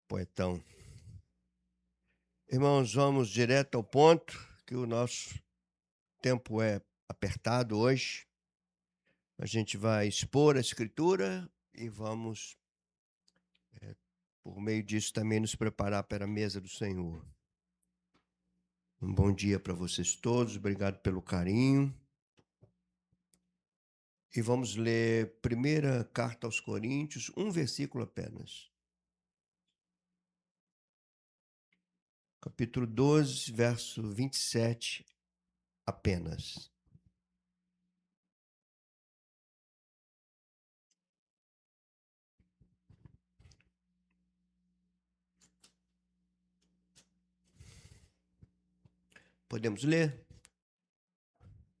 Poetão. Irmãos, vamos direto ao ponto, que o nosso tempo é apertado hoje. A gente vai expor a Escritura e vamos, por meio disso, também nos preparar para a mesa do Senhor. Um bom dia para vocês todos, obrigado pelo carinho. E vamos ler primeira carta aos Coríntios, um versículo apenas. Capítulo 12, verso 27 apenas. Podemos ler?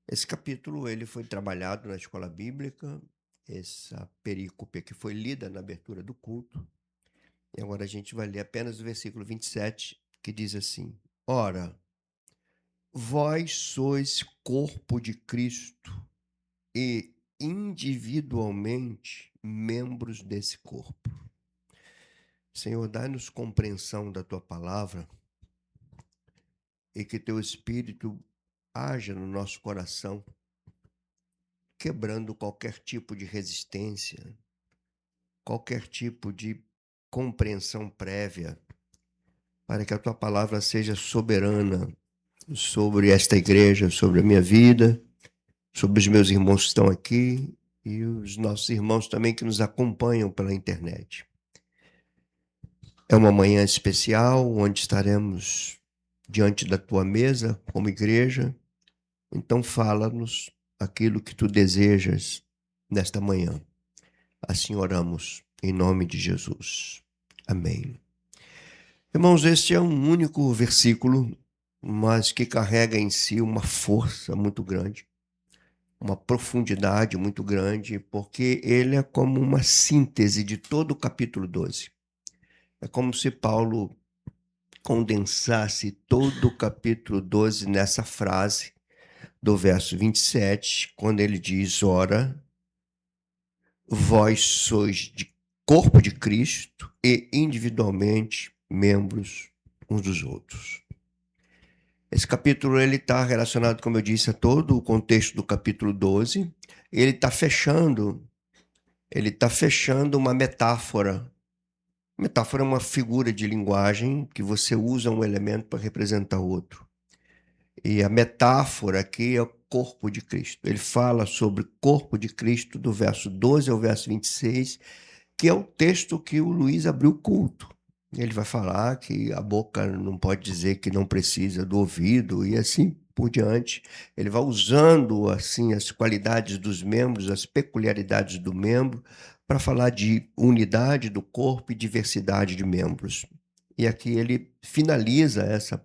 Esse capítulo ele foi trabalhado na escola bíblica, essa perícope que foi lida na abertura do culto. E agora a gente vai ler apenas o versículo 27, que diz assim: Ora, vós sois corpo de Cristo e individualmente membros desse corpo. Senhor, dá-nos compreensão da tua palavra e que teu Espírito haja no nosso coração, quebrando qualquer tipo de resistência, qualquer tipo de compreensão prévia, para que a tua palavra seja soberana sobre esta igreja, sobre a minha vida, sobre os meus irmãos que estão aqui e os nossos irmãos também que nos acompanham pela internet. É uma manhã especial, onde estaremos diante da tua mesa como igreja. Então fala-nos aquilo que tu desejas nesta manhã. Assim oramos, em nome de Jesus. Amém. Irmãos, este é um único versículo, mas que carrega em si uma força muito grande, uma profundidade muito grande, porque ele é como uma síntese de todo o capítulo 12. É como se Paulo condensasse todo o capítulo 12 nessa frase do verso 27, quando ele diz: Ora, vós sois de corpo de Cristo e individualmente membros uns dos outros. Esse capítulo ele está relacionado, como eu disse, a todo o contexto do capítulo 12. Ele está fechando uma metáfora. Metáfora é uma figura de linguagem que você usa um elemento para representar outro. E a metáfora aqui é o corpo de Cristo. Ele fala sobre o corpo de Cristo do verso 12 ao verso 26, que é o texto que o Luiz abriu o culto. Ele vai falar que a boca não pode dizer que não precisa do ouvido e assim por diante. Ele vai usando assim as qualidades dos membros, as peculiaridades do membro, para falar de unidade do corpo e diversidade de membros. E aqui ele finaliza essa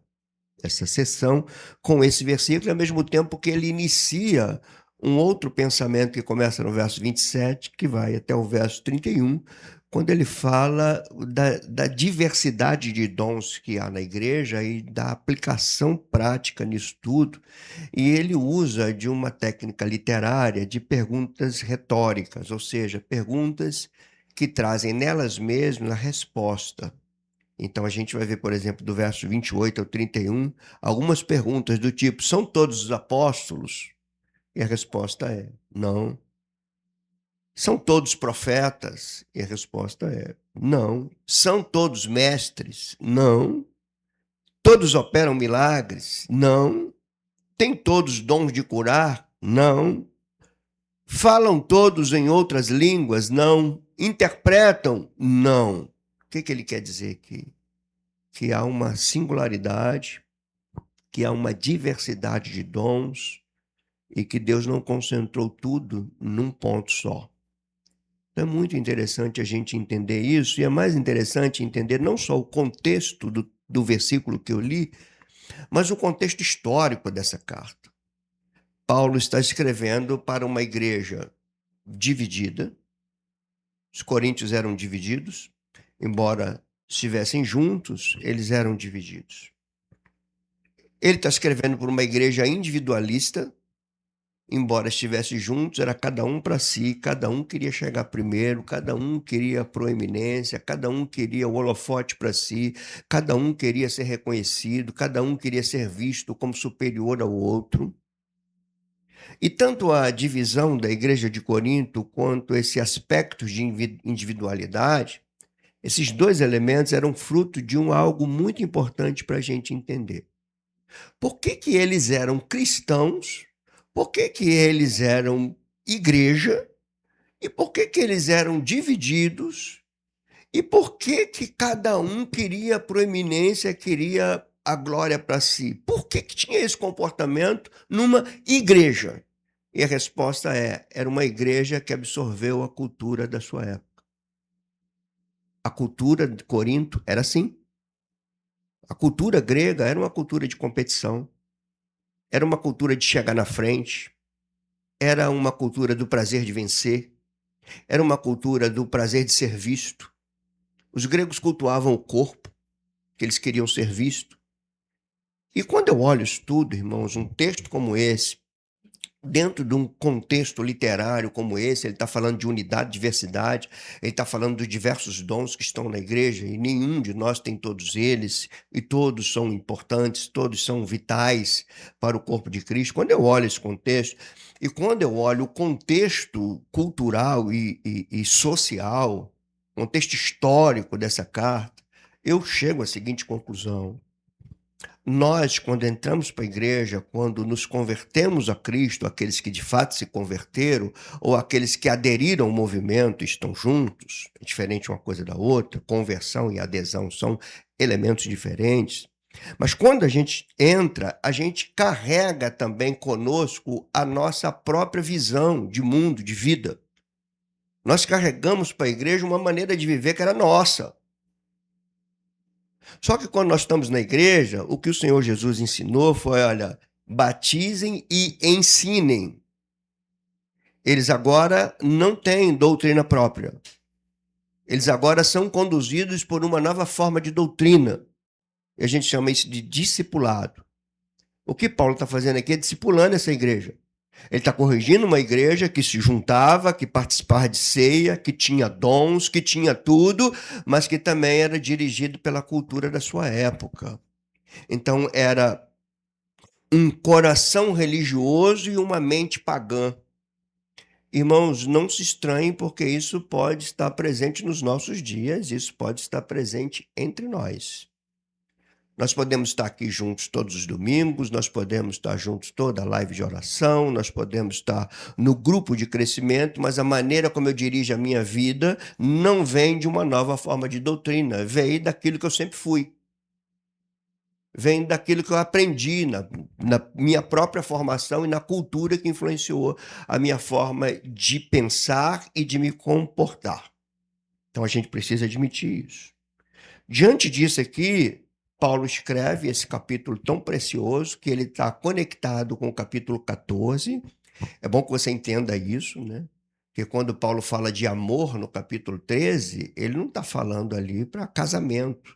sessão com esse versículo, ao mesmo tempo que ele inicia um outro pensamento que começa no verso 27, que vai até o verso 31, quando ele fala da diversidade de dons que há na igreja e da aplicação prática nisso tudo. E ele usa de uma técnica literária de perguntas retóricas, ou seja, perguntas que trazem nelas mesmas a resposta. Então a gente vai ver, por exemplo, do verso 28 ao 31, algumas perguntas do tipo: são todos os apóstolos? E a resposta é: não. São todos profetas? E a resposta é: não. São todos mestres? Não. Todos operam milagres? Não. Têm todos dons de curar? Não. Falam todos em outras línguas? Não. Interpretam? Não. O que ele quer dizer aqui? Que há uma singularidade, que há uma diversidade de dons e que Deus não concentrou tudo num ponto só. É muito interessante a gente entender isso, e é mais interessante entender não só o contexto do versículo que eu li, mas o contexto histórico dessa carta. Paulo está escrevendo para uma igreja dividida. Os coríntios eram divididos, embora estivessem juntos, eles eram divididos. Ele está escrevendo por uma igreja individualista, embora estivessem juntos, era cada um para si, cada um queria chegar primeiro, cada um queria proeminência, cada um queria o holofote para si, cada um queria ser reconhecido, cada um queria ser visto como superior ao outro. E tanto a divisão da igreja de Corinto quanto esse aspecto de individualidade, esses dois elementos eram fruto de algo muito importante para a gente entender. Por que que eles eram cristãos? Por que que eles eram igreja? E por que que eles eram divididos? E por que que cada um queria proeminência, queria a glória para si? Por que que tinha esse comportamento numa igreja? E a resposta era uma igreja que absorveu a cultura da sua época. A cultura de Corinto era assim. A cultura grega era uma cultura de competição, era uma cultura de chegar na frente, era uma cultura do prazer de vencer, era uma cultura do prazer de ser visto. Os gregos cultuavam o corpo, que eles queriam ser vistos. E quando eu olho isso tudo, irmãos, um texto como esse, dentro de um contexto literário como esse, ele está falando de unidade, diversidade, ele está falando dos diversos dons que estão na igreja, e nenhum de nós tem todos eles, e todos são importantes, todos são vitais para o corpo de Cristo. Quando eu olho esse contexto, e quando eu olho o contexto cultural e social, contexto histórico dessa carta, eu chego à seguinte conclusão: nós, quando entramos para a igreja, quando nos convertemos a Cristo, aqueles que de fato se converteram, ou aqueles que aderiram ao movimento e estão juntos, é diferente uma coisa da outra, conversão e adesão são elementos diferentes. Mas quando a gente entra, a gente carrega também conosco a nossa própria visão de mundo, de vida. Nós carregamos para a igreja uma maneira de viver que era nossa. Só que quando nós estamos na igreja, o que o Senhor Jesus ensinou foi, olha, batizem e ensinem. Eles agora não têm doutrina própria. Eles agora são conduzidos por uma nova forma de doutrina. E a gente chama isso de discipulado. O que Paulo está fazendo aqui é discipulando essa igreja. Ele está corrigindo uma igreja que se juntava, que participava de ceia, que tinha dons, que tinha tudo, mas que também era dirigido pela cultura da sua época. Então era um coração religioso e uma mente pagã. Irmãos, não se estranhem, porque isso pode estar presente nos nossos dias, isso pode estar presente entre nós. Nós podemos estar aqui juntos todos os domingos, nós podemos estar juntos toda a live de oração, nós podemos estar no grupo de crescimento, mas a maneira como eu dirijo a minha vida não vem de uma nova forma de doutrina, vem daquilo que eu sempre fui. Vem daquilo que eu aprendi na minha própria formação e na cultura que influenciou a minha forma de pensar e de me comportar. Então a gente precisa admitir isso. Diante disso aqui, Paulo escreve esse capítulo tão precioso que ele está conectado com o capítulo 14. É bom que você entenda isso, né? Porque quando Paulo fala de amor no capítulo 13, ele não está falando ali para casamento.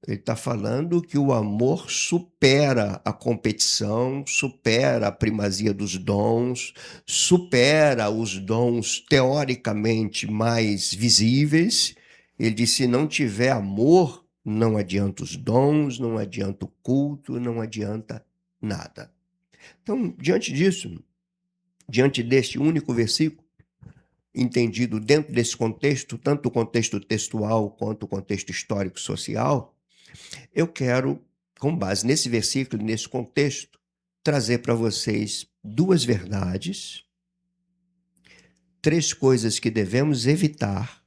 Ele está falando que o amor supera a competição, supera a primazia dos dons, supera os dons teoricamente mais visíveis. Ele diz: se não tiver amor, não adianta os dons, não adianta o culto, não adianta nada. Então, diante disso, diante deste único versículo, entendido dentro desse contexto, tanto o contexto textual quanto o contexto histórico-social, eu quero, com base nesse versículo, nesse contexto, trazer para vocês duas verdades, três coisas que devemos evitar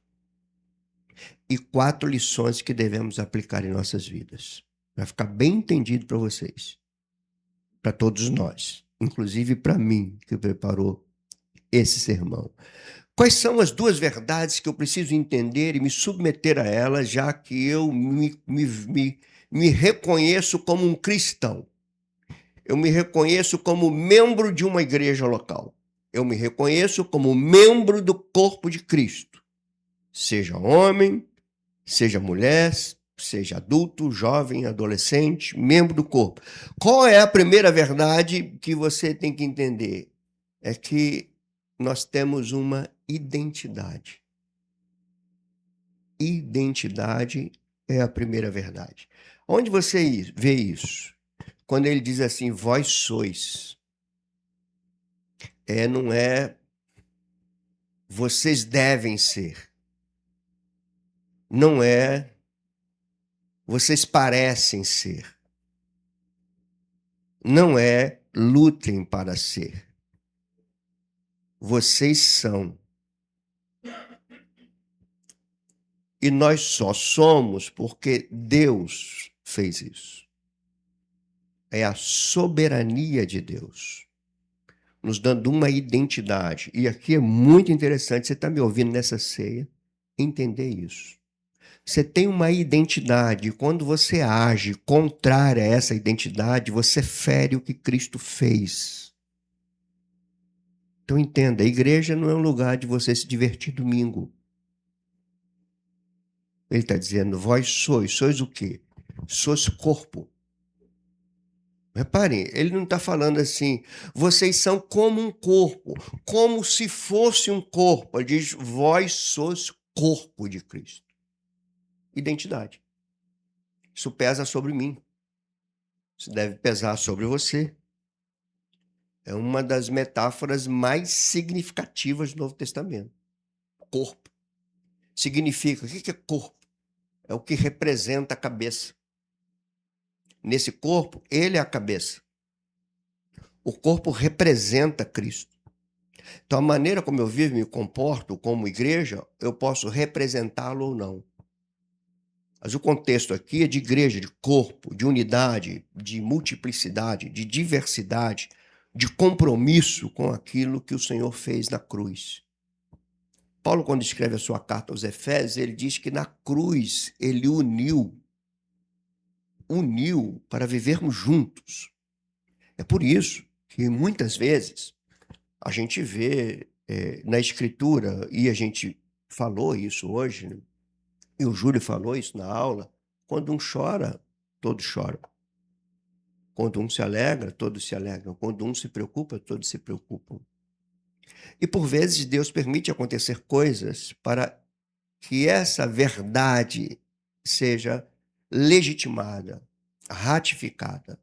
e 4 lições que devemos aplicar em nossas vidas. Vai ficar bem entendido para vocês, para todos nós, inclusive para mim, que preparou esse sermão. Quais são as duas verdades que eu preciso entender e me submeter a elas, já que eu me reconheço como um cristão? Eu me reconheço como membro de uma igreja local. Eu me reconheço como membro do corpo de Cristo. Seja homem, seja mulher, seja adulto, jovem, adolescente, membro do corpo. Qual é a primeira verdade que você tem que entender? é que nós temos uma identidade. Identidade é a primeira verdade. Onde você vê isso? Quando ele diz assim, vós sois. Não é vocês devem ser. Não é vocês parecem ser. Não é lutem para ser. Vocês são. E nós só somos porque Deus fez isso. É a soberania de Deus, nos dando uma identidade. E aqui é muito interessante, você está me ouvindo nessa ceia, entender isso. Você tem uma identidade, e quando você age contrária a essa identidade, você fere o que Cristo fez. Então entenda, a igreja não é um lugar de você se divertir domingo. Ele está dizendo, vós sois o quê? Sois corpo. Reparem, ele não está falando assim, vocês são como um corpo, como se fosse um corpo. Ele diz, vós sois corpo de Cristo. Identidade. Isso pesa sobre mim. Isso deve pesar sobre você. É uma das metáforas mais significativas do Novo Testamento. Corpo. Significa, o que é corpo? É o que representa a cabeça. Nesse corpo, ele é a cabeça. O corpo representa Cristo. Então, a maneira como eu vivo e me comporto como igreja, eu posso representá-lo ou não. Mas o contexto aqui é de igreja, de corpo, de unidade, de multiplicidade, de diversidade, de compromisso com aquilo que o Senhor fez na cruz. Paulo, quando escreve a sua carta aos Efésios, ele diz que na cruz ele uniu para vivermos juntos. É por isso que muitas vezes a gente vê na Escritura, e a gente falou isso hoje, né? E o Júlio falou isso na aula, quando um chora, todos choram. Quando um se alegra, todos se alegram. Quando um se preocupa, todos se preocupam. E por vezes Deus permite acontecer coisas para que essa verdade seja legitimada, ratificada.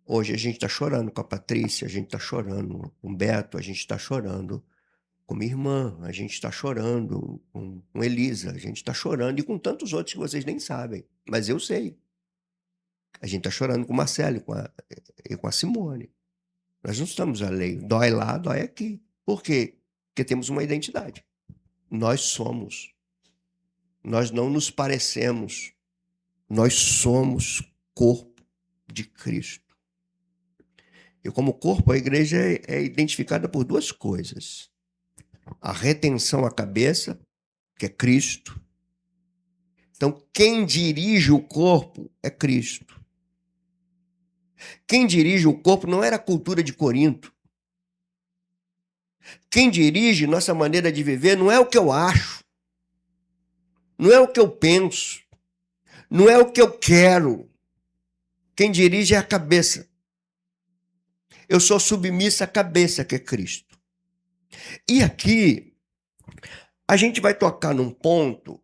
Hoje a gente está chorando com a Patrícia, a gente está chorando com o Beto, a gente está chorando com minha irmã, a gente está chorando com Elisa, a gente está chorando e com tantos outros que vocês nem sabem, mas eu sei. A gente está chorando com o Marcelo e com a Simone. Nós não estamos alheios. Dói lá, dói aqui. Por quê? Porque temos uma identidade. Nós somos. Nós não nos parecemos. Nós somos corpo de Cristo. E como corpo, a igreja é identificada por duas coisas. A retenção à cabeça, que é Cristo. Então, quem dirige o corpo é Cristo. Quem dirige o corpo não era a cultura de Corinto. Quem dirige nossa maneira de viver não é o que eu acho, não é o que eu penso, não é o que eu quero. Quem dirige é a cabeça. Eu sou submissa à cabeça, que é Cristo. E aqui, a gente vai tocar num ponto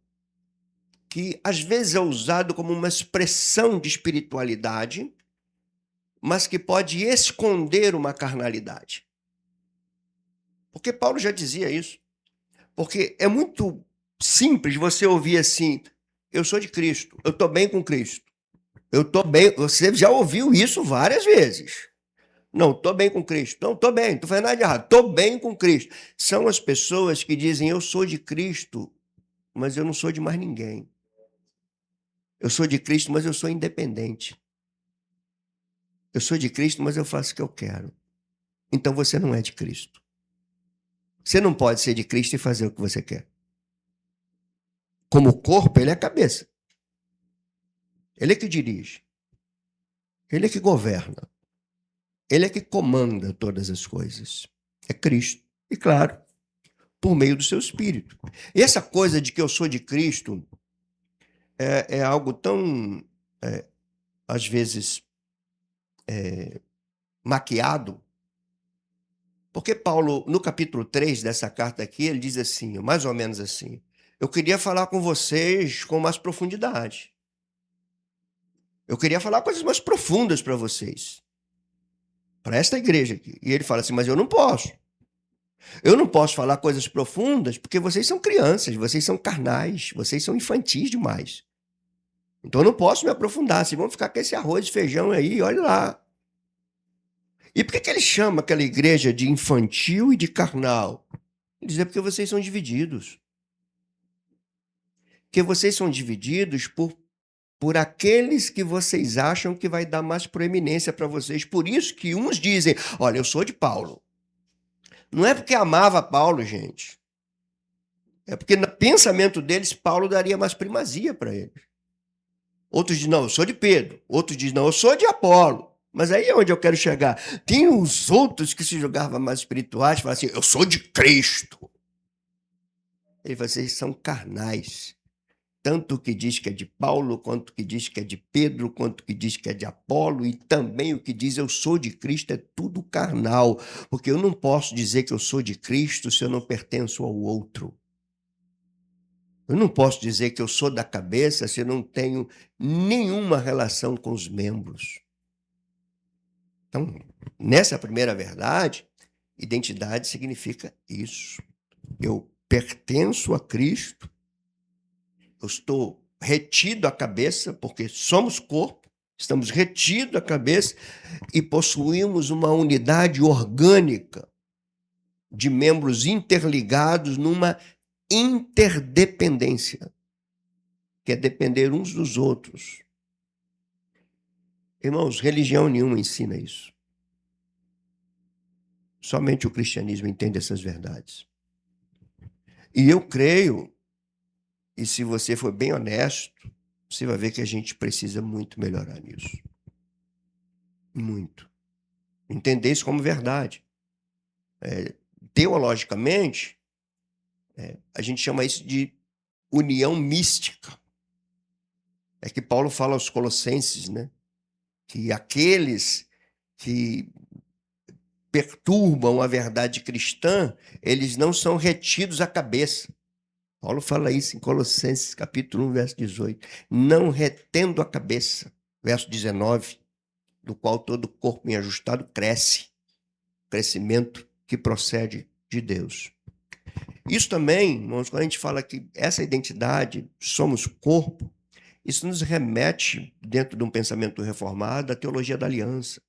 que às vezes é usado como uma expressão de espiritualidade, mas que pode esconder uma carnalidade. Porque Paulo já dizia isso. Porque é muito simples você ouvir assim, eu sou de Cristo, eu estou bem com Cristo. Eu estou bem, você já ouviu isso várias vezes. Não, estou bem com Cristo. Não, estou bem, não estou fazendo nada de errado. Estou bem com Cristo. São as pessoas que dizem, eu sou de Cristo, mas eu não sou de mais ninguém. Eu sou de Cristo, mas eu sou independente. Eu sou de Cristo, mas eu faço o que eu quero. Então você não é de Cristo. Você não pode ser de Cristo e fazer o que você quer. Como corpo, ele é a cabeça. Ele é que dirige. Ele é que governa. Ele é que comanda todas as coisas. É Cristo. E claro, por meio do seu Espírito. E essa coisa de que eu sou de Cristo é algo tão, às vezes, maquiado, Porque Paulo, no capítulo 3 dessa carta aqui, ele diz assim, mais ou menos assim: eu queria falar com vocês com mais profundidade. Eu queria falar coisas mais profundas para vocês, para esta igreja aqui. E ele fala assim: mas eu não posso. Eu não posso falar coisas profundas porque vocês são crianças, vocês são carnais, vocês são infantis demais. Então eu não posso me aprofundar. Vocês vão ficar com esse arroz e feijão aí, olha lá. E por que ele chama aquela igreja de infantil e de carnal? Ele diz: é porque vocês são divididos. Porque vocês são divididos por aqueles que vocês acham que vai dar mais proeminência para vocês. Por isso que uns dizem: olha, eu sou de Paulo. Não é porque amava Paulo, gente. É porque no pensamento deles, Paulo daria mais primazia para eles. Outros dizem: não, eu sou de Pedro. Outros dizem: não, eu sou de Apolo. Mas aí é onde eu quero chegar. Tem os outros que se julgavam mais espirituais, falam assim: eu sou de Cristo. Ele fala: vocês são carnais. Tanto o que diz que é de Paulo, quanto o que diz que é de Pedro, quanto o que diz que é de Apolo, e também o que diz eu sou de Cristo, é tudo carnal. Porque eu não posso dizer que eu sou de Cristo se eu não pertenço ao outro. Eu não posso dizer que eu sou da cabeça se eu não tenho nenhuma relação com os membros. Então, nessa primeira verdade, identidade significa isso. Eu pertenço a Cristo, eu estou retido à cabeça, porque somos corpo, estamos retidos à cabeça e possuímos uma unidade orgânica de membros interligados numa interdependência, que é depender uns dos outros. Irmãos, religião nenhuma ensina isso. Somente o cristianismo entende essas verdades. E eu creio, e se você for bem honesto, você vai ver que a gente precisa muito melhorar nisso. Muito. Entender isso como verdade. Teologicamente, a gente chama isso de união mística. É que Paulo fala aos Colossenses, né? Que aqueles que perturbam a verdade cristã, eles não são retidos à cabeça. Paulo fala isso em Colossenses, capítulo 1, verso 18. Não retendo a cabeça. Verso 19, do qual todo corpo bem ajustado cresce. Crescimento que procede de Deus. Isso também, irmãos, quando a gente fala que essa identidade, somos corpo, isso nos remete, dentro de um pensamento reformado, à teologia da aliança.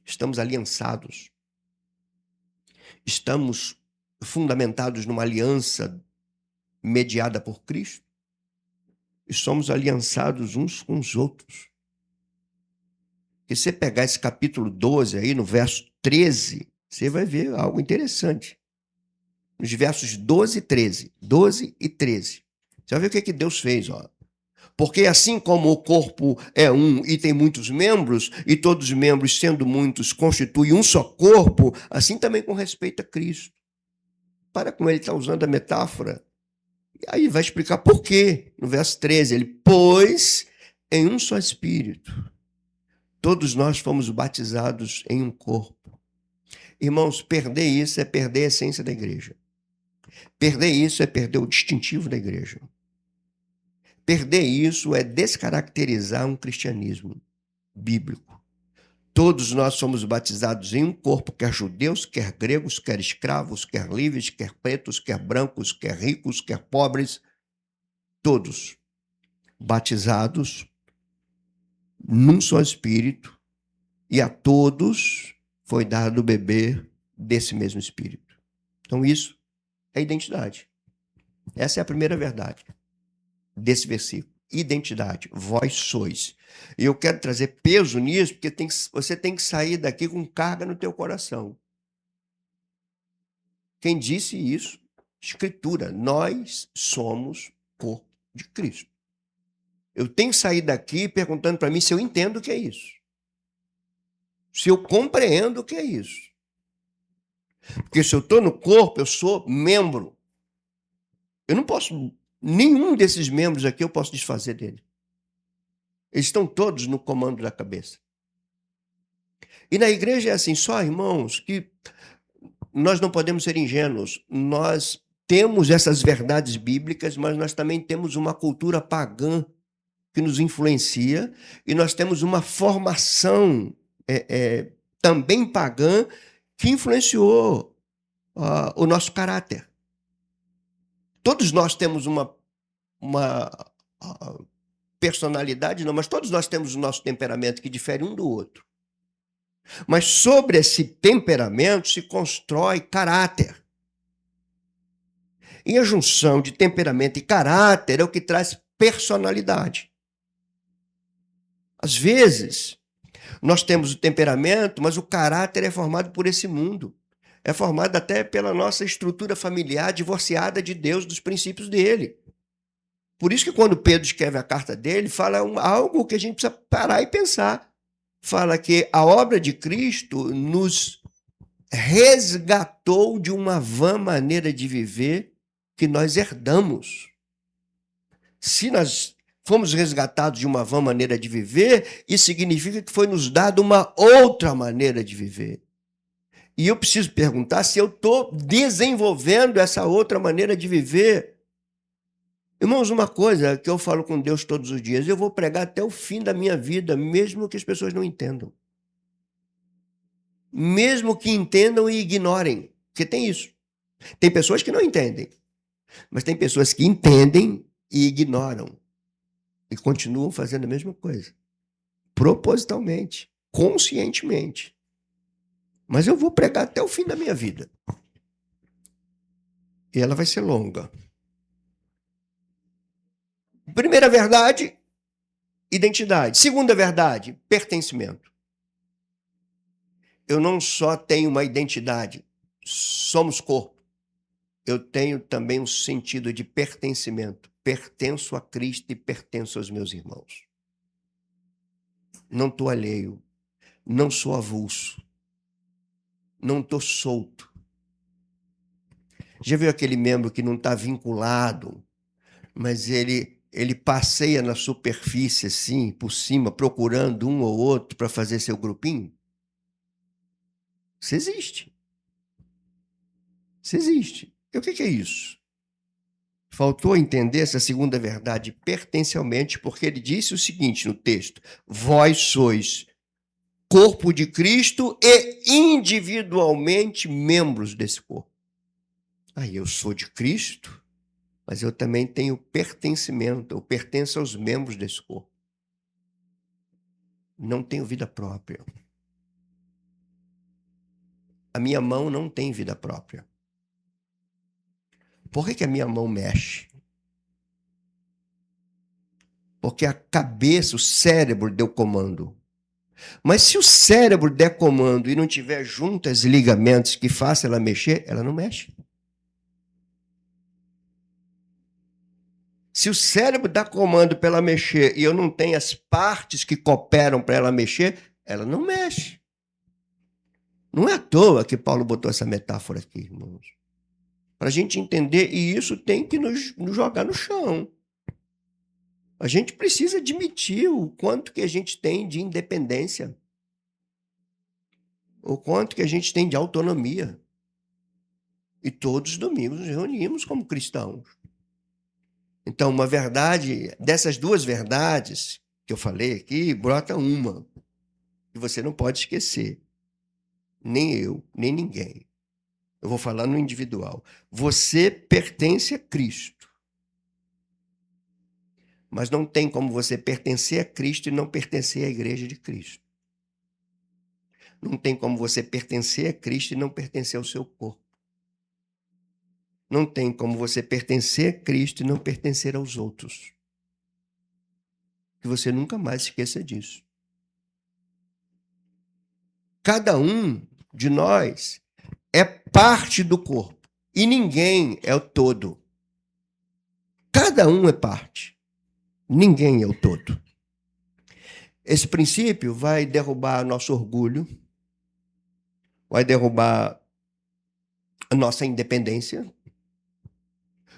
Estamos aliançados. Estamos fundamentados numa aliança mediada por Cristo. E somos aliançados uns com os outros. E se você pegar esse capítulo 12 aí, no verso 13, você vai ver algo interessante. Nos versos 12 e 13. 12 e 13. Você vai ver o que Deus fez, ó. Porque assim como o corpo é um e tem muitos membros, e todos os membros, sendo muitos, constituem um só corpo, assim também com respeito a Cristo. Para como ele está usando a metáfora. E aí vai explicar por quê. No verso 13, ele, pois em um só Espírito, todos nós fomos batizados em um corpo. Irmãos, perder isso é perder a essência da igreja. Perder isso é perder o distintivo da igreja. Perder isso é descaracterizar um cristianismo bíblico. Todos nós somos batizados em um corpo, quer judeus, quer gregos, quer escravos, quer livres, quer pretos, quer brancos, quer ricos, quer pobres. Todos batizados num só Espírito, e a todos foi dado beber desse mesmo Espírito. Então isso é identidade. Essa é a primeira verdade desse versículo. Identidade, vós sois. E eu quero trazer peso nisso, porque você tem que sair daqui com carga no teu coração. Quem disse isso? Escritura. Nós somos corpo de Cristo. Eu tenho que sair daqui perguntando para mim se eu entendo o que é isso. Se eu compreendo o que é isso. Porque se eu estou no corpo, eu sou membro. Eu não posso, nenhum desses membros aqui eu posso desfazer dele. Eles estão todos no comando da cabeça. E na igreja é assim, só, irmãos, que nós não podemos ser ingênuos. Nós temos essas verdades bíblicas, mas nós também temos uma cultura pagã que nos influencia e nós temos uma formação também pagã que influenciou o nosso caráter. Todos nós temos uma personalidade, não, mas todos nós temos o nosso temperamento que difere um do outro. Mas sobre esse temperamento se constrói caráter. E a junção de temperamento e caráter é o que traz personalidade. Às vezes, nós temos o temperamento, mas o caráter é formado por esse mundo. É formado até pela nossa estrutura familiar divorciada de Deus, dos princípios dele. Por isso que quando Pedro escreve a carta dele, fala algo que a gente precisa parar e pensar. Fala que a obra de Cristo nos resgatou de uma vã maneira de viver que nós herdamos. Se nós fomos resgatados de uma vã maneira de viver, isso significa que foi nos dado uma outra maneira de viver. E eu preciso perguntar se eu estou desenvolvendo essa outra maneira de viver. Irmãos, uma coisa que eu falo com Deus todos os dias, eu vou pregar até o fim da minha vida, mesmo que as pessoas não entendam. Mesmo que entendam e ignorem, porque tem isso. Tem pessoas que não entendem, mas tem pessoas que entendem e ignoram e continuam fazendo a mesma coisa, propositalmente, conscientemente. Mas eu vou pregar até o fim da minha vida. E ela vai ser longa. Primeira verdade, identidade. Segunda verdade, pertencimento. Eu não só tenho uma identidade, somos corpo. Eu tenho também um sentido de pertencimento. Pertenço a Cristo e pertenço aos meus irmãos. Não estou alheio, não sou avulso, não estou solto. Já viu aquele membro que não está vinculado, mas ele passeia na superfície, assim, por cima, procurando um ou outro para fazer seu grupinho? Isso existe. Isso existe. E o que é isso? Faltou entender essa segunda verdade pertencialmente, porque ele disse o seguinte no texto: vós sois corpo de Cristo e individualmente membros desse corpo. Aí eu sou de Cristo, mas eu também tenho pertencimento, eu pertenço aos membros desse corpo. Não tenho vida própria. A minha mão não tem vida própria. Por que a minha mão mexe? Porque a cabeça, o cérebro deu comando. Mas se o cérebro der comando e não tiver juntas e ligamentos que façam ela mexer, ela não mexe. Se o cérebro dá comando para ela mexer e eu não tenho as partes que cooperam para ela mexer, ela não mexe. Não é à toa que Paulo botou essa metáfora aqui, irmãos. Para a gente entender, e isso tem que nos jogar no chão. A gente precisa admitir o quanto que a gente tem de independência, o quanto que a gente tem de autonomia. E todos os domingos nos reunimos como cristãos. Então, uma verdade, dessas duas verdades que eu falei aqui, brota uma, que você não pode esquecer. Nem eu, nem ninguém. Eu vou falar no individual. Você pertence a Cristo. Mas não tem como você pertencer a Cristo e não pertencer à igreja de Cristo. Não tem como você pertencer a Cristo e não pertencer ao seu corpo. Não tem como você pertencer a Cristo e não pertencer aos outros. Que você nunca mais esqueça disso. Cada um de nós é parte do corpo e ninguém é o todo. Cada um é parte. Ninguém é o todo. Esse princípio vai derrubar nosso orgulho, vai derrubar a nossa independência,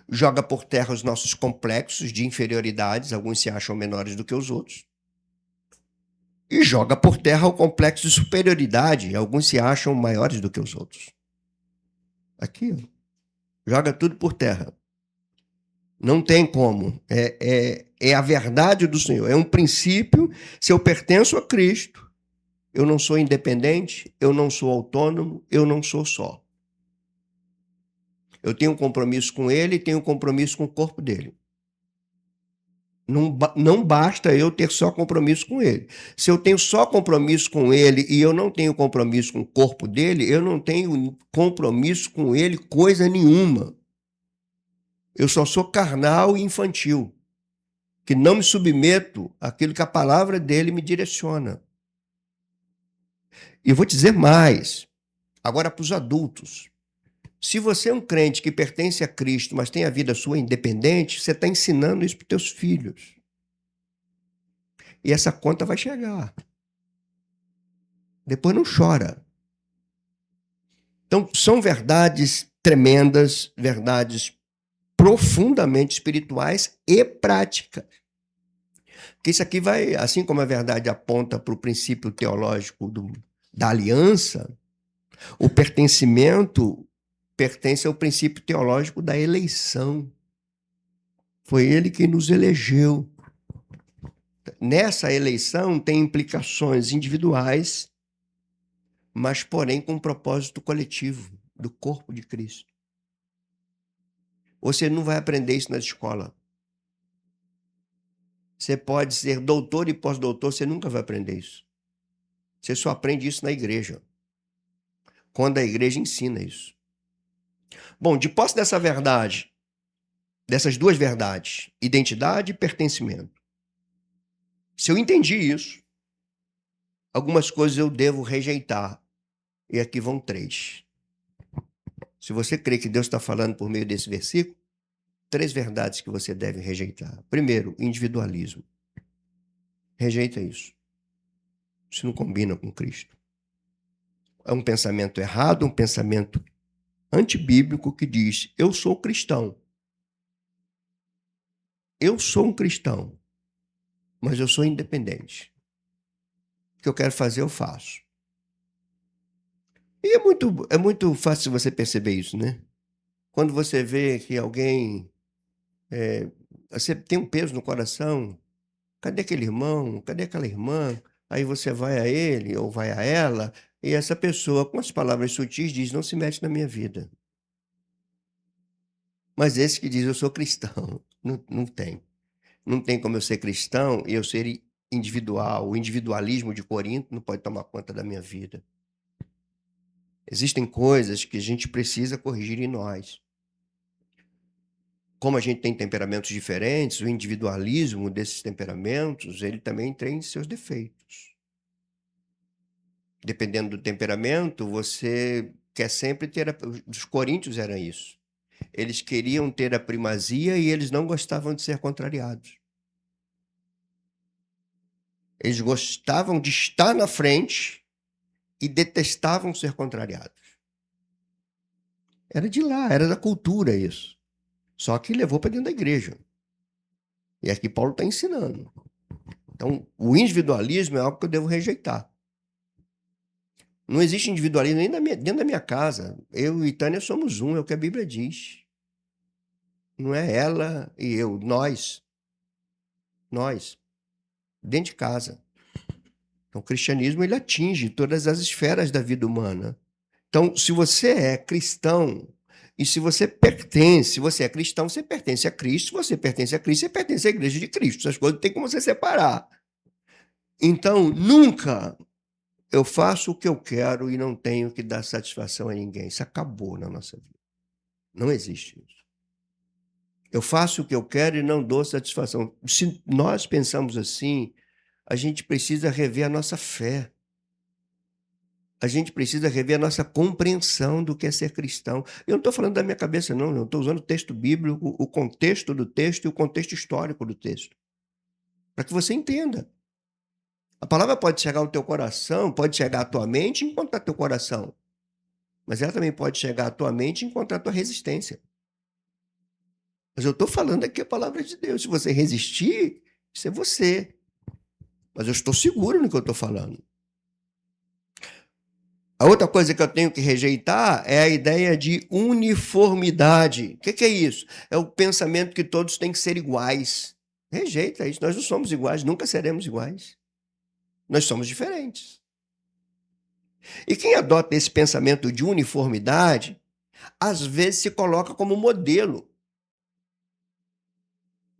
joga por terra os nossos complexos de inferioridades, alguns se acham menores do que os outros. e joga por terra o complexo de superioridade. Alguns se acham maiores do que os outros. Aqui, ó, joga tudo por terra. Não tem como. É a verdade do Senhor. É um princípio. Se eu pertenço a Cristo, eu não sou independente, eu não sou autônomo, eu não sou só. Eu tenho um compromisso com Ele e tenho um compromisso com o corpo dele. Não basta eu ter só compromisso com Ele. Se eu tenho só compromisso com Ele e eu não tenho compromisso com o corpo dele, eu não tenho compromisso com Ele coisa nenhuma. Eu só sou carnal e infantil, que não me submeto àquilo que a palavra dele me direciona. E vou dizer mais, agora para os adultos. Se você é um crente que pertence a Cristo, mas tem a vida sua independente, você está ensinando isso para os teus filhos. E essa conta vai chegar. Depois não chora. Então, são verdades tremendas, verdades profundamente espirituais e práticas. Porque isso aqui vai, assim como a verdade aponta para o princípio teológico da aliança, o pertencimento pertence ao princípio teológico da eleição. Foi ele que nos elegeu. Nessa eleição tem implicações individuais, mas, porém, com um propósito coletivo, do corpo de Cristo. Você não vai aprender isso na escola. Você pode ser doutor e pós-doutor, você nunca vai aprender isso. Você só aprende isso na igreja, quando a igreja ensina isso. Bom, de posse dessa verdade, dessas duas verdades, identidade e pertencimento, se eu entendi isso, algumas coisas eu devo rejeitar. E aqui vão 3. Se você crê que Deus está falando por meio desse versículo, 3 verdades que você deve rejeitar. Primeiro, individualismo. Rejeita isso. Isso não combina com Cristo. É um pensamento errado, um pensamento antibíblico que diz: eu sou cristão. Eu sou um cristão, mas eu sou independente. O que eu quero fazer, eu faço. E é muito fácil você perceber isso, né? Quando você vê que alguém... você tem um peso no coração, cadê aquele irmão? Cadê aquela irmã? Aí você vai a ele ou vai a ela, e essa pessoa, com as palavras sutis, diz: não se mete na minha vida. Mas esse que diz: eu sou cristão, não tem. Não tem como eu ser cristão e eu ser individual. O individualismo de Corinto não pode tomar conta da minha vida. Existem coisas que a gente precisa corrigir em nós. Como a gente tem temperamentos diferentes, o individualismo desses temperamentos, ele também tem seus defeitos. Dependendo do temperamento, você quer sempre ter... Os coríntios eram isso. Eles queriam ter a primazia e eles não gostavam de ser contrariados. Eles gostavam de estar na frente e detestavam ser contrariados. Era de lá, era da cultura isso. Só que levou para dentro da igreja. E aqui Paulo está ensinando. Então, o individualismo é algo que eu devo rejeitar. Não existe individualismo nem dentro da minha casa. Eu e Tânia somos um, é o que a Bíblia diz. Não é ela e eu, nós. Nós. Dentro de casa. Então, o cristianismo ele atinge todas as esferas da vida humana. Então, se você é cristão, e se você pertence, se você é cristão, você pertence a Cristo, se você pertence a Cristo, você pertence à igreja de Cristo. Essas coisas não tem como você separar. Então, nunca eu faço o que eu quero e não tenho que dar satisfação a ninguém. Isso acabou na nossa vida. Não existe isso. Eu faço o que eu quero e não dou satisfação. Se nós pensamos assim, a gente precisa rever a nossa fé. A gente precisa rever a nossa compreensão do que é ser cristão. Eu não estou falando da minha cabeça, não. Eu estou usando o texto bíblico, o contexto do texto e o contexto histórico do texto. Para que você entenda. A palavra pode chegar ao teu coração, pode chegar à tua mente e encontrar teu coração. Mas ela também pode chegar à tua mente e encontrar tua resistência. Mas eu estou falando aqui a palavra de Deus. Se você resistir, isso é você. mas eu estou seguro no que eu estou falando. A outra coisa que eu tenho que rejeitar é a ideia de uniformidade. O que é isso? É o pensamento que todos têm que ser iguais. Rejeita isso. Nós não somos iguais, nunca seremos iguais. Nós somos diferentes. E quem adota esse pensamento de uniformidade, às vezes se coloca como modelo.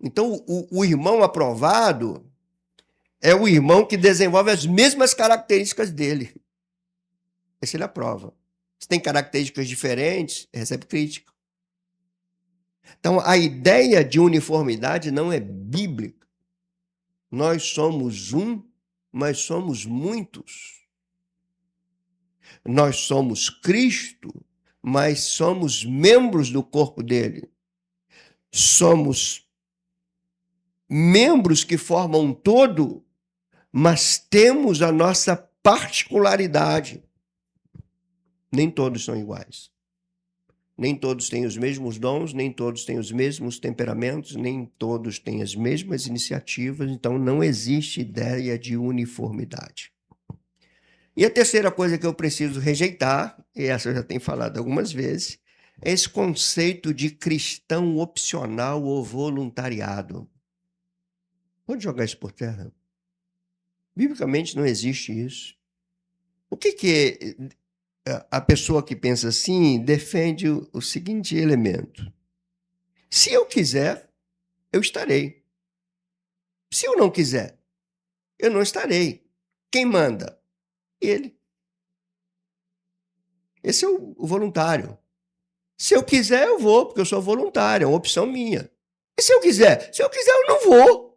Então, o irmão aprovado é o irmão que desenvolve as mesmas características dele. Esse ele aprova. Se tem características diferentes, recebe crítica. Então, a ideia de uniformidade não é bíblica. Nós somos um, mas somos muitos. Nós somos Cristo, mas somos membros do corpo dele. Somos membros que formam um todo, mas temos a nossa particularidade. Nem todos são iguais. Nem todos têm os mesmos dons, nem todos têm os mesmos temperamentos, nem todos têm as mesmas iniciativas, então não existe ideia de uniformidade. E a terceira coisa que eu preciso rejeitar, e essa eu já tenho falado algumas vezes, é esse conceito de cristão opcional ou voluntariado. Pode jogar isso por terra. Biblicamente não existe isso. O que é a pessoa que pensa assim defende o seguinte elemento: se eu quiser, eu estarei. Se eu não quiser, eu não estarei. Quem manda? Ele. Esse é o voluntário. Se eu quiser, eu vou, porque eu sou voluntário, é uma opção minha. E se eu quiser? Se eu quiser, eu não vou.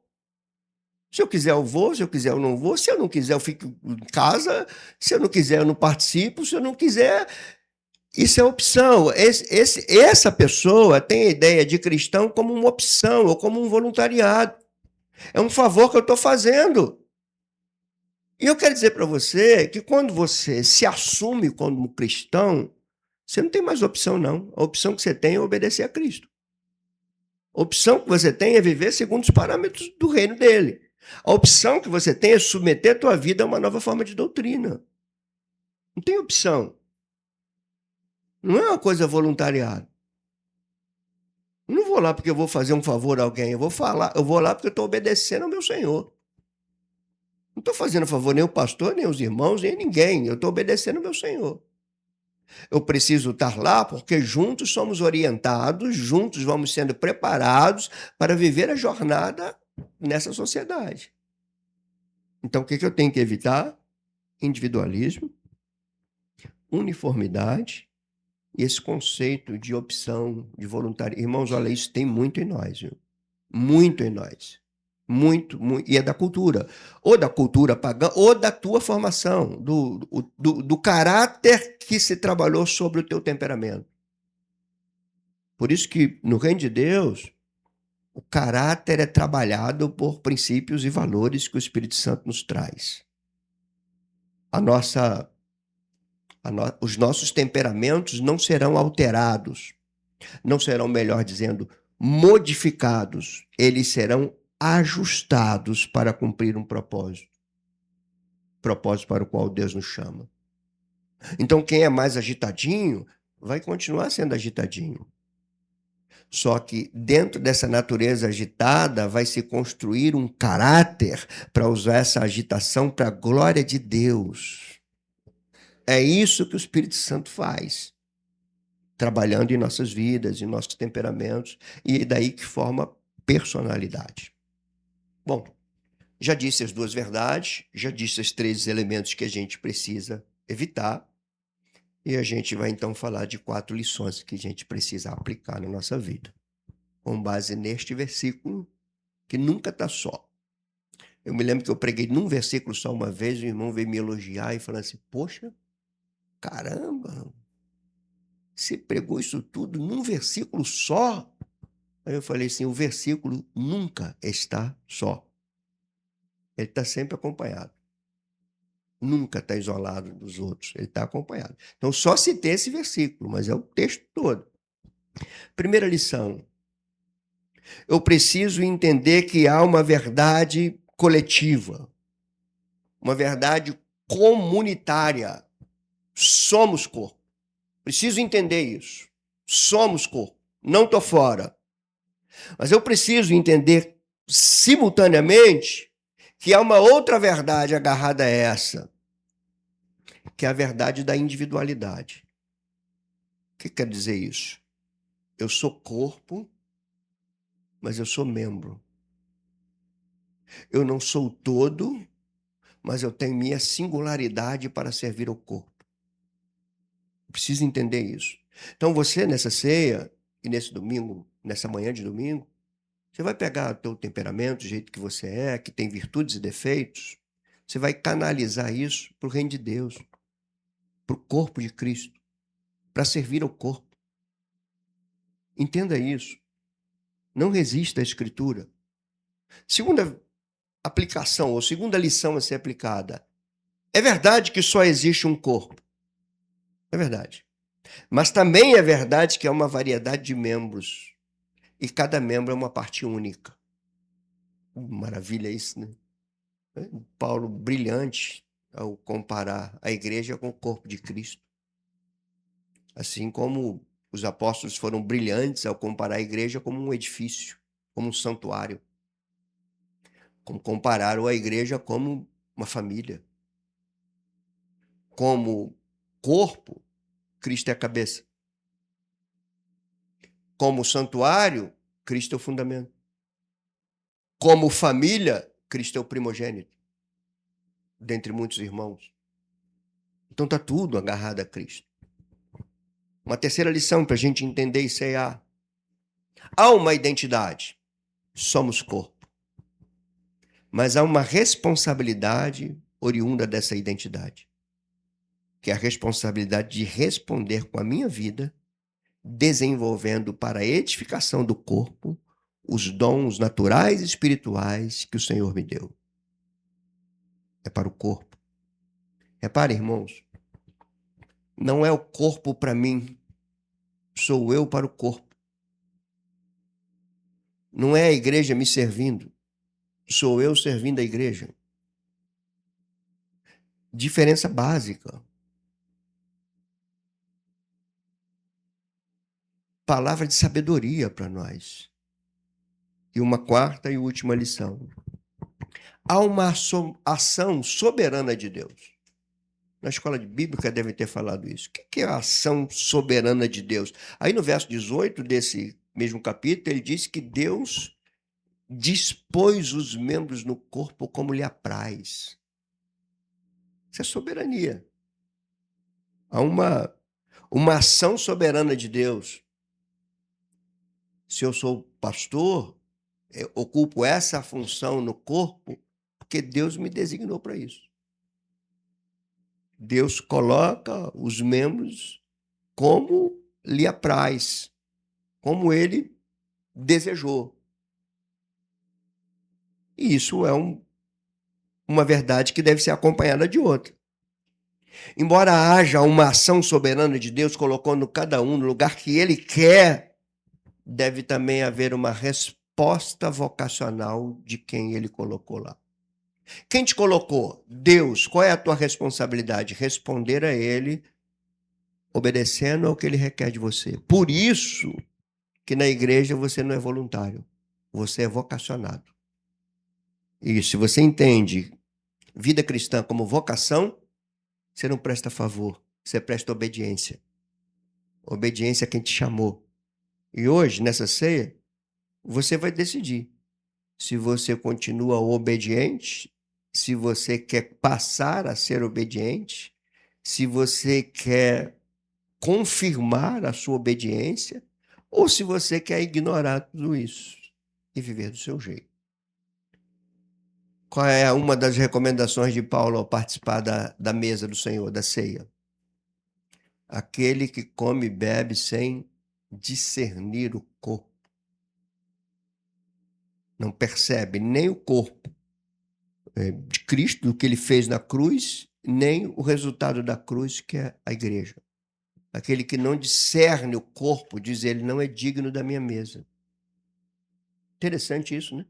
Se eu quiser, eu vou. Se eu quiser, eu não vou. Se eu não quiser, eu fico em casa. Se eu não quiser, eu não participo. Se eu não quiser, isso é opção. Essa pessoa tem a ideia de cristão como uma opção ou como um voluntariado. É um favor que eu estou fazendo. E eu quero dizer para você que quando você se assume como cristão, você não tem mais opção, não. A opção que você tem é obedecer a Cristo. A opção que você tem é viver segundo os parâmetros do reino dele. A opção que você tem é submeter a tua vida a uma nova forma de doutrina. Não tem opção. Não é uma coisa voluntariada. Eu não vou lá porque eu vou fazer um favor a alguém. Eu vou lá porque eu estou obedecendo ao meu Senhor. Não estou fazendo favor nem ao pastor, nem aos irmãos, nem a ninguém. Eu estou obedecendo ao meu Senhor. Eu preciso estar lá porque juntos somos orientados, juntos vamos sendo preparados para viver a jornada nessa sociedade. Então, o que eu tenho que evitar? Individualismo, uniformidade e esse conceito de opção, de voluntário. Irmãos, olha, isso tem muito em nós, viu? Muito em nós. Muito, muito. E é da cultura. Ou da cultura pagã, ou da tua formação, do caráter que se trabalhou sobre o teu temperamento. Por isso que no reino de Deus, o caráter é trabalhado por princípios e valores que o Espírito Santo nos traz. Os nossos temperamentos não serão alterados, não serão, melhor dizendo, modificados. Eles serão ajustados para cumprir um propósito para o qual Deus nos chama. Então, quem é mais agitadinho vai continuar sendo agitadinho. Só que dentro dessa natureza agitada vai se construir um caráter para usar essa agitação para a glória de Deus. É isso que o Espírito Santo faz, trabalhando em nossas vidas, em nossos temperamentos, e daí que forma personalidade. Bom, já disse as duas verdades, já disse os três elementos que a gente precisa evitar, e a gente vai então falar de 4 lições que a gente precisa aplicar na nossa vida, com base neste versículo, que nunca está só. Eu me lembro que eu preguei num versículo só uma vez, o irmão veio me elogiar e falou assim: poxa, caramba, você pregou isso tudo num versículo só? Aí eu falei assim: o versículo nunca está só. Ele está sempre acompanhado. Nunca está isolado dos outros, ele está acompanhado. Então, só citei esse versículo, mas é o texto todo. Primeira lição: eu preciso entender que há uma verdade coletiva. uma verdade comunitária. Somos corpo. Preciso entender isso. Somos corpo. Não estou fora. Mas eu preciso entender simultaneamente que há uma outra verdade agarrada a essa, que é a verdade da individualidade. O que quer dizer isso? Eu sou corpo, mas eu sou membro. Eu não sou o todo, mas eu tenho minha singularidade para servir ao corpo. Preciso entender isso. Então você, nessa ceia e nesse domingo, nessa manhã de domingo, você vai pegar o teu temperamento, o jeito que você é, que tem virtudes e defeitos, você vai canalizar isso para o reino de Deus, para o corpo de Cristo, para servir ao corpo. Entenda isso. Não resista à Escritura. Segunda aplicação, ou segunda lição a ser aplicada. É verdade que só existe um corpo. É verdade. Mas também é verdade que é uma variedade de membros. E cada membro é uma parte única. Maravilha isso, né? Paulo brilhante ao comparar a igreja com o corpo de Cristo. Assim como os apóstolos foram brilhantes ao comparar a igreja como um edifício, como um santuário. Como compararam a igreja como uma família. Como corpo, Cristo é a cabeça. Como santuário, Cristo é o fundamento. Como família, Cristo é o primogênito, dentre muitos irmãos. Então está tudo agarrado a Cristo. Uma terceira lição para a gente entender isso é há uma identidade, somos corpo. Mas há uma responsabilidade oriunda dessa identidade, que é a responsabilidade de responder com a minha vida, desenvolvendo para a edificação do corpo os dons naturais e espirituais que o Senhor me deu. É para o corpo. Repare, irmãos, não é o corpo para mim, sou eu para o corpo. Não é a igreja me servindo, sou eu servindo a igreja. Diferença básica. Palavra de sabedoria para nós. E uma quarta e última lição. Há uma ação soberana de Deus. Na escola de bíblica devem ter falado isso. O que é a ação soberana de Deus? Aí no verso 18 desse mesmo capítulo, ele diz que Deus dispôs os membros no corpo como lhe apraz. Isso é soberania. Há uma ação soberana de Deus. Se eu sou pastor, eu ocupo essa função no corpo porque Deus me designou para isso. Deus coloca os membros como lhe apraz, como ele desejou. E isso é uma verdade que deve ser acompanhada de outra. Embora haja uma ação soberana de Deus colocando cada um no lugar que ele quer, deve também haver uma resposta vocacional de quem ele colocou lá. Quem te colocou? Deus. Qual é a tua responsabilidade? Responder a ele, obedecendo ao que ele requer de você. Por isso que na igreja você não é voluntário, você é vocacionado. E se você entende vida cristã como vocação, você não presta favor, você presta obediência. Obediência a quem te chamou. E hoje, nessa ceia, você vai decidir se você continua obediente, se você quer passar a ser obediente, se você quer confirmar a sua obediência, ou se você quer ignorar tudo isso e viver do seu jeito. Qual é uma das recomendações de Paulo ao participar da mesa do Senhor, da ceia? Aquele que come e bebe sem discernir o corpo. Não percebe nem o corpo de Cristo, do que ele fez na cruz, nem o resultado da cruz, que é a igreja. Aquele que não discerne o corpo, diz ele, não é digno da minha mesa. Interessante isso, né?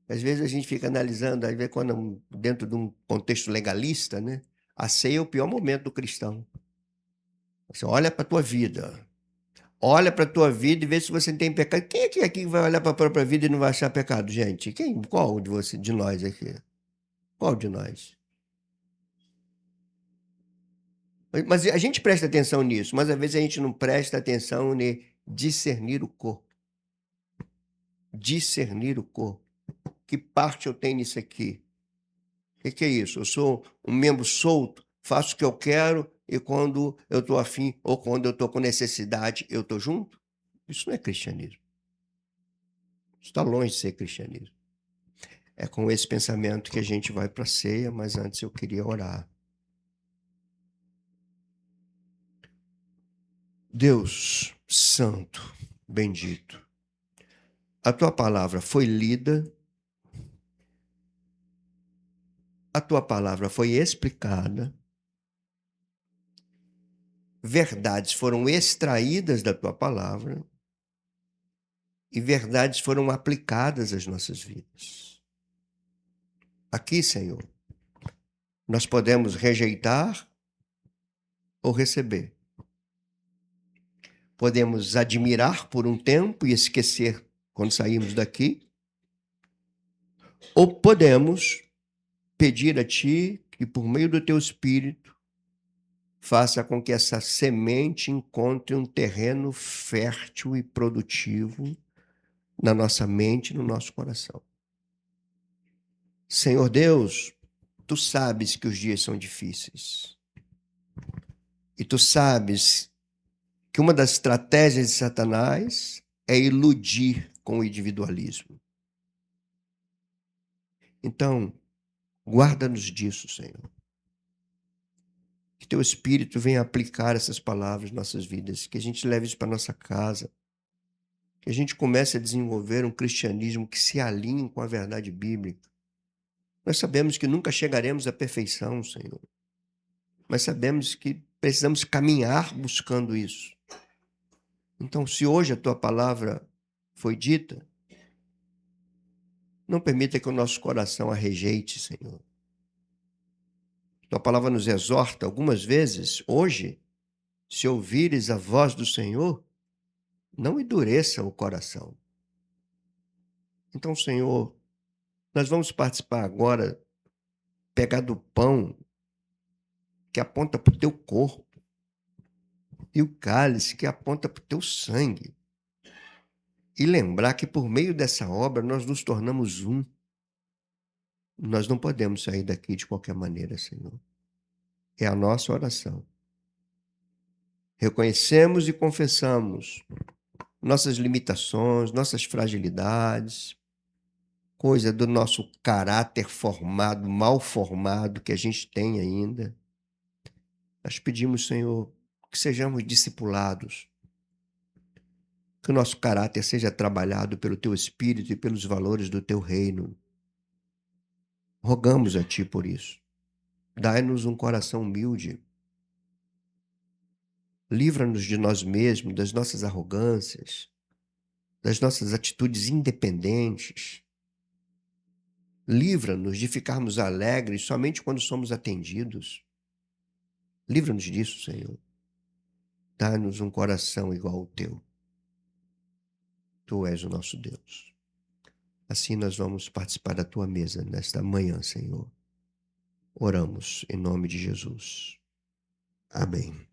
Às vezes a gente fica analisando, às vezes quando dentro de um contexto legalista, né, a ceia é o pior momento do cristão. Você olha para a tua vida, olha para a tua vida e vê se você tem pecado. Quem aqui vai olhar para a própria vida e não vai achar pecado, gente? Qual de nós aqui? Qual de nós? Mas a gente presta atenção nisso, mas às vezes a gente não presta atenção em discernir o corpo. Discernir o corpo. Que parte eu tenho nisso aqui? O que é isso? Eu sou um membro solto, faço o que eu quero e quando eu estou afim ou quando eu estou com necessidade, eu estou junto? Isso não é cristianismo. Isso está longe de ser cristianismo. É com esse pensamento que a gente vai para a ceia, mas antes eu queria orar. Deus Santo, bendito, a tua palavra foi lida, a tua palavra foi explicada, verdades foram extraídas da tua palavra e verdades foram aplicadas às nossas vidas. Aqui, Senhor, nós podemos rejeitar ou receber. Podemos admirar por um tempo e esquecer quando saímos daqui, ou podemos pedir a Ti que, por meio do Teu Espírito, faça com que essa semente encontre um terreno fértil e produtivo na nossa mente e no nosso coração. Senhor Deus, Tu sabes que os dias são difíceis. E Tu sabes que uma das estratégias de Satanás é iludir com o individualismo. Então, guarda-nos disso, Senhor. Que Teu Espírito venha aplicar essas palavras em nossas vidas, que a gente leve isso para nossa casa, que a gente comece a desenvolver um cristianismo que se alinhe com a verdade bíblica. Nós sabemos que nunca chegaremos à perfeição, Senhor, mas sabemos que precisamos caminhar buscando isso. Então, se hoje a Tua palavra foi dita, não permita que o nosso coração a rejeite, Senhor. Tua palavra nos exorta algumas vezes, hoje, se ouvires a voz do Senhor, não endureça o coração. Então, Senhor, nós vamos participar agora, pegar do pão que aponta para o teu corpo e o cálice que aponta para o teu sangue. E lembrar que por meio dessa obra nós nos tornamos um. Nós não podemos sair daqui de qualquer maneira, Senhor. É a nossa oração. Reconhecemos e confessamos nossas limitações, nossas fragilidades, coisa do nosso caráter formado, mal formado que a gente tem ainda. Nós pedimos, Senhor, que sejamos discipulados, que o nosso caráter seja trabalhado pelo Teu Espírito e pelos valores do Teu reino. Rogamos a Ti por isso. Dai-nos um coração humilde. Livra-nos de nós mesmos, das nossas arrogâncias, das nossas atitudes independentes. Livra-nos de ficarmos alegres somente quando somos atendidos. Livra-nos disso, Senhor. Dá-nos um coração igual ao Teu. Tu és o nosso Deus. Assim nós vamos participar da Tua mesa nesta manhã, Senhor. Oramos em nome de Jesus. Amém.